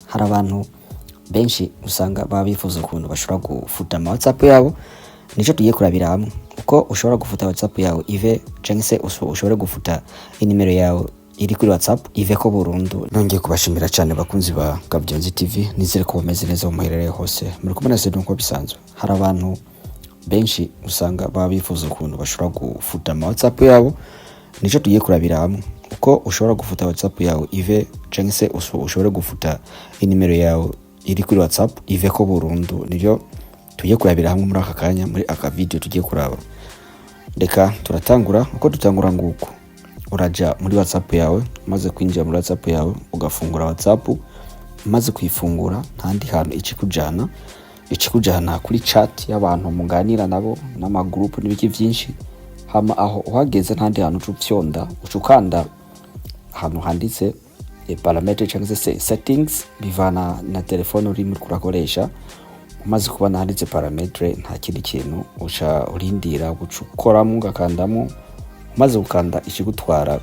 hari abantu benshi usanga baba bifuza ukuntu bashobora gufuta ama WhatsApp yabo. Nico tugiye kurabira hamwe uko ushobora gufuta WhatsApp yawe ive cyangwa se ushobora gufuta inimero yawe iri kuri WhatsApp ive ko burundu. Nongeye kubashimira cyane bakunzi ba Gabyonzi TV, nizere ko bameze neza mu maherere hose. Muri kumwe se nuko bisanzwe. Hari abantu benshi usanga baba bifuza ukuntu bashobora gufuta ama WhatsApp yabo. Nico tugiye kurabira hamwe uko ushobora gufuta WhatsApp yawe ive cyangwa se ushobora gufuta inimero yawe iri kuri WhatsApp ive ko burundu. Nivyo tugiye kurabira hamwe muri aka kanya, muri aka video tugiye kuraba. Reka turatangura. Uko dutangura nguko, uraja muri WhatsApp yawe, maze kwinjira muri WhatsApp yawe ugafungura WhatsApp. Maze kuyifungura ntandi hantu ikikujana kuri chat y'abantu muganira nabo n'ama group n'ibiki byinshi. Hama aho uhageze ntandi hantu ucupyonda ucukanda ahantu handitse parameter cyangwa se settings bivana na telefone uri muri kurakoresha. Umaze kubona handitse parametre nta kindi kintu uca urindira gukoramo ugakandamo. Umaze gukanda ikigutwara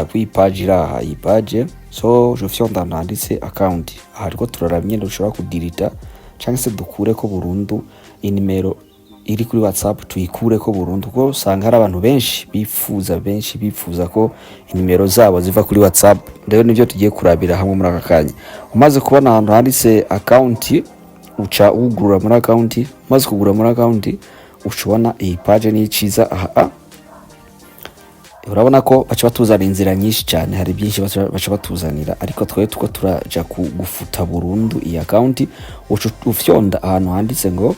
ku page iraha iyi page. So je fyonda handitse account. Hariko turarabye ushobora kudirita cyangwa se dukure ko burundu inimero iri kuri WhatsApp, tuyikure ko burundu. Ko usanga hari abantu benshi bifuza ko inimero zabo ziva kuri WhatsApp. Rero nivyo tugiye kurabira hamwe muri aka kanya. Umaze kubona ahantu handitse account uca ugurura muri account. Umaze kugura muri account ucubona iyi page ni ciza. Aha urabona ko baca batuzana inzira nyinshi cyane, hari byinshi baca batuzanira, ariko twaye tuko turaja gufuta burundu iyi account. Ufyonda ahantu handitse ngo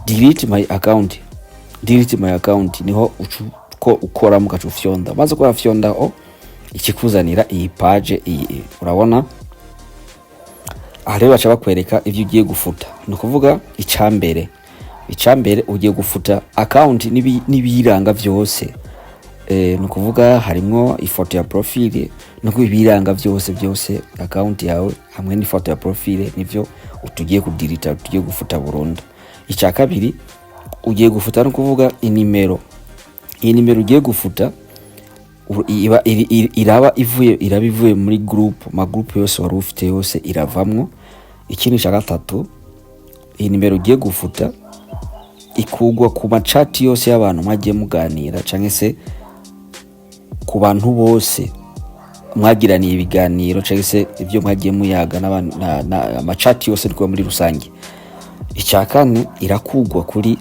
delete my account niho uko ukora mu gacu ufyonda. Maze ko afyonda ikikuzanira iyi page iyi. Urabona rero baca bakwereka ivyo ugiye gufuta. No kuvuga icambere ugiye gufuta account nibiranga byose. No kuvuga harimo ifoto ya profile, no kubiranga byose account yawe hamwe n'ifoto ya profile nivyo utugiye kudirita, utugiye gufuta burundu. Icya kabiri ugiye gufuta no kuvuga inimero. Iyi nimero ugiye gufuta iraba ivuye muri group yose wari ufite yose iravamwo. Ikindi cya gatatu, iyi nimero ugiye gufuta ikugwa ku machat yose y'abantu mwagiye muganira cyangwa se ku bantu bose mwagiraniye ibiganiro cyangwa se ibyo mwagiye muyaga na machat yose rwo muri rusange. Icyakane irakugwa kuri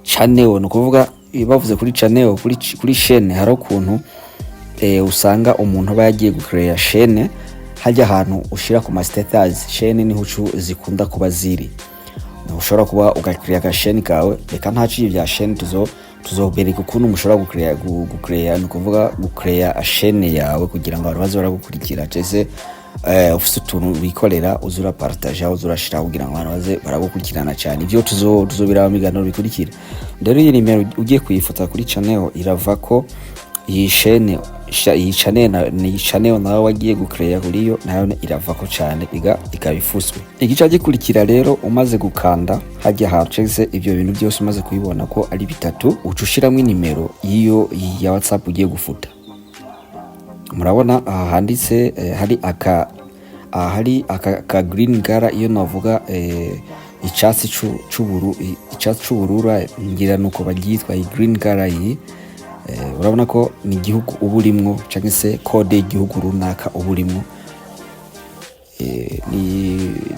channel. No kuvuga bavuze kuri channel, kuri chaîne hari ukuntu usanga umuntu bagiye gucreate chaîne, hajya ahantu ushira ku ma status. Chaîne ni hucu zikunda kuba ziri. Ushobora kuba ugacreate chaîne kawe. Reka ntaciye bya chaîne tuzobereka ukuntu mushobora gucreate no kuvuga gucreate chaîne yawe kugira ngo abantu baze baragukurikira cyese ufite utuntu bikorera uzura partage uzurashira kugira ngo abantu baze baragukurikirana cyane. Ivyo tuzobira amigano bikurikira. Rero iyi nimero ugiye kuyifuta kuri channel irava ko iyi channel nawe wagiye gucreate kuri yo nayo irava ko cyane ikabifuswe. Igica gikurikira rero umaze gukanda hajya hace ibyo bintu byose umaze kubibona ko ari bitatu, ucushiramo inimero iyo ya WhatsApp ugiye gufuta. Murabona handitse hari aka green gara iyo navuga icyatsi cy'ubururu ngira nuko bagitwa iyi green gara iyi. Urabona ko ni igihugu uburimwo cyangwa se code y'igihugu runaka uburimwo.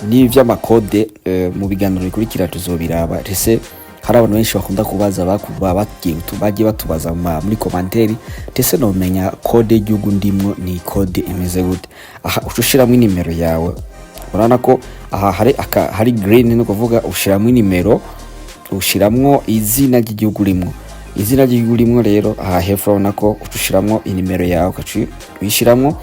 Ni vy'amakode mu biganiro bikurikira tuzobiraba. Rese hari abantu benshi bakunda kubaza bagiye batubaza muri commentaire tese no menya code y'igihugu ndimwo ni code imeze gute. Aha ucushiramo inimero yawe. Urabona ko aha hari green no kuvuga ushiramo inimero, ushiramwo izina ry'igihugu rimwe. Izina ry'igihugu rero aha hepfo urabona ko ucushiramo inimero yawe ukaci uyishiramo.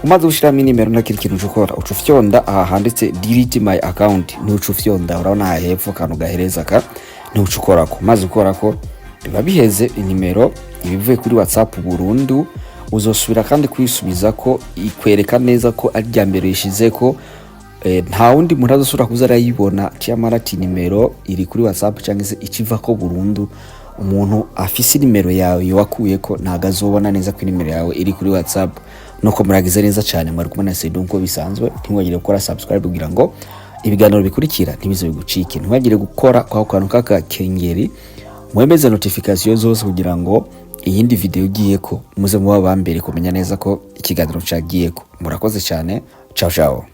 Umaze gushiramo inimero nakiri kintu ukora ucufyonda aha handitse delete my account ni ucufyonda. Urabona aha hepfo kantu gahereza ka ni ucukora ko. Maze ukora ko biba biheze inimero ibivuye kuri WhatsApp burundu. Uzosubira kandi kwisubiza ko ikwereka neza ko ari rya mbere yishize ko nta wundi muntu azosura kuzarayibona cyamara ati nimero iri kuri WhatsApp cyangwa se ikiva ko burundu. Umuntu afise nimero yawe wakuye ko ntago azobona neza ko nimero yawe iri kuri WhatsApp. nuko muragize neza cyane, mwari kumwe na Seydou nko bisanzwe. Ntimwagire gukora subscribe kugira ngo ibiganiro bikurikira ntibize bigucike. Ntimwagire gukora kwa kantu k'akengeri, mwemeze notification zose kugira ngo iyindi video ugiyeko muze muba bambere kumenya neza ko ikiganiro cagiyeko. Murakoze cyane, ciao ciao.